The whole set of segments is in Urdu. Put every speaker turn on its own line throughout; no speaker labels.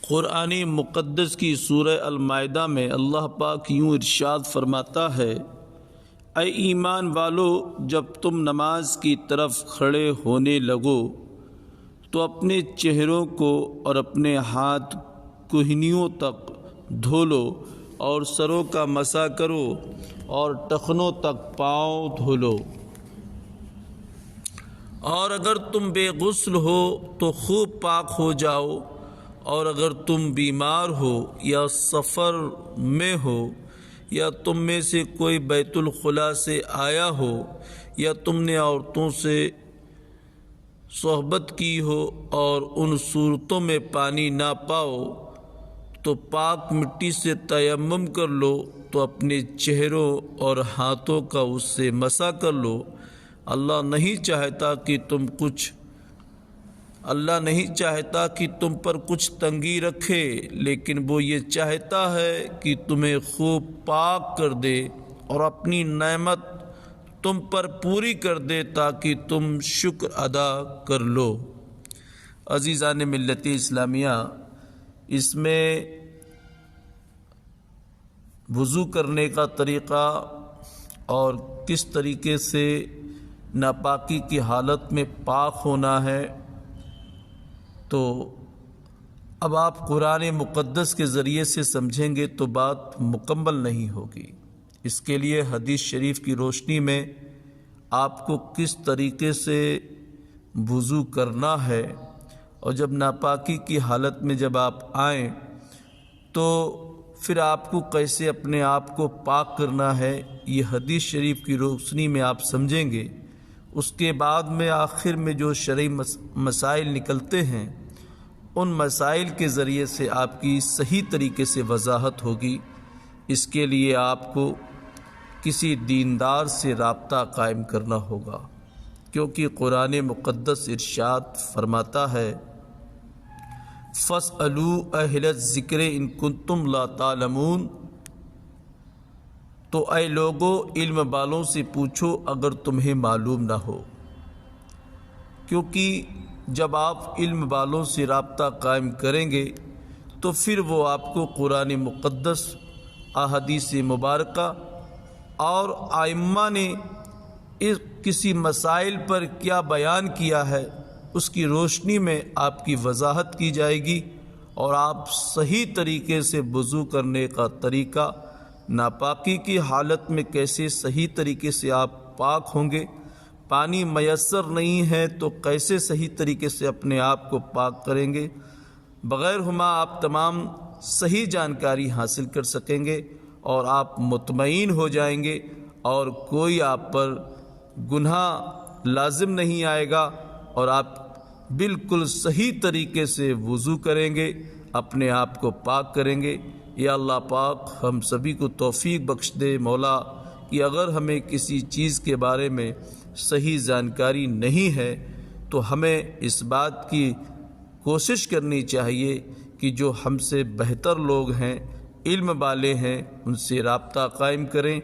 قرآن مقدس کی سورہ المائدہ میں اللہ پاک یوں ارشاد فرماتا ہے، اے ایمان والو، جب تم نماز کی طرف کھڑے ہونے لگو تو اپنے چہروں کو اور اپنے ہاتھ کہنیوں تک دھو لو اور سروں کا مسح کرو اور ٹخنوں تک پاؤں دھو لو، اور اگر تم بے غسل ہو تو خوب پاک ہو جاؤ، اور اگر تم بیمار ہو یا سفر میں ہو یا تم میں سے کوئی بیت الخلاء سے آیا ہو یا تم نے عورتوں سے صحبت کی ہو اور ان صورتوں میں پانی نہ پاؤ تو پاک مٹی سے تیمم کر لو، تو اپنے چہروں اور ہاتھوں کا اس سے مسح کر لو۔ اللہ نہیں چاہتا کہ تم پر کچھ تنگی رکھے، لیکن وہ یہ چاہتا ہے کہ تمہیں خوب پاک کر دے اور اپنی نعمت تم پر پوری کر دے تاکہ تم شکر ادا کر لو۔ عزیزان ملت اسلامیہ، اس میں وضو کرنے کا طریقہ اور کس طریقے سے ناپاکی کی حالت میں پاک ہونا ہے، تو اب آپ قرآن مقدس کے ذریعے سے سمجھیں گے تو بات مکمل نہیں ہوگی۔ اس کے لیے حدیث شریف کی روشنی میں آپ کو کس طریقے سے وضو کرنا ہے، اور جب ناپاکی کی حالت میں جب آپ آئیں تو پھر آپ کو کیسے اپنے آپ کو پاک کرنا ہے، یہ حدیث شریف کی روشنی میں آپ سمجھیں گے۔ اس کے بعد میں آخر میں جو شرعی مسائل نکلتے ہیں، ان مسائل کے ذریعے سے آپ کی صحیح طریقے سے وضاحت ہوگی۔ اس کے لیے آپ کو کسی دیندار سے رابطہ قائم کرنا ہوگا، کیونکہ قرآن مقدس ارشاد فرماتا ہے، فَاسْأَلُوا أَهْلَ الذِّكْرِ إِن كُنتُمْ لَا تَعْلَمُونَ، تو اے لوگو علم والوں سے پوچھو اگر تمہیں معلوم نہ ہو، کیونکہ جب آپ علم والوں سے رابطہ قائم کریں گے تو پھر وہ آپ کو قرآن مقدس، احادیث مبارکہ اور ائمہ نے کسی مسائل پر کیا بیان کیا ہے، اس کی روشنی میں آپ کی وضاحت کی جائے گی، اور آپ صحیح طریقے سے وضو کرنے کا طریقہ، ناپاکی کی حالت میں کیسے صحیح طریقے سے آپ پاک ہوں گے، پانی میسر نہیں ہے تو کیسے صحیح طریقے سے اپنے آپ کو پاک کریں گے، بغیر ہما آپ تمام صحیح جانکاری حاصل کر سکیں گے، اور آپ مطمئن ہو جائیں گے، اور کوئی آپ پر گناہ لازم نہیں آئے گا، اور آپ بالکل صحیح طریقے سے وضو کریں گے، اپنے آپ کو پاک کریں گے۔ یا اللہ پاک ہم سبھی کو توفیق بخش دے مولا، کہ اگر ہمیں کسی چیز کے بارے میں صحیح جانکاری نہیں ہے تو ہمیں اس بات کی کوشش کرنی چاہیے کہ جو ہم سے بہتر لوگ ہیں، علم والے ہیں، ان سے رابطہ قائم کریں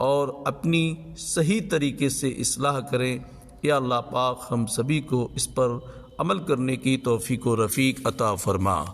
اور اپنی صحیح طریقے سے اصلاح کریں۔ یا اللہ پاک ہم سبھی کو اس پر عمل کرنے کی توفیق و رفیق عطا فرما۔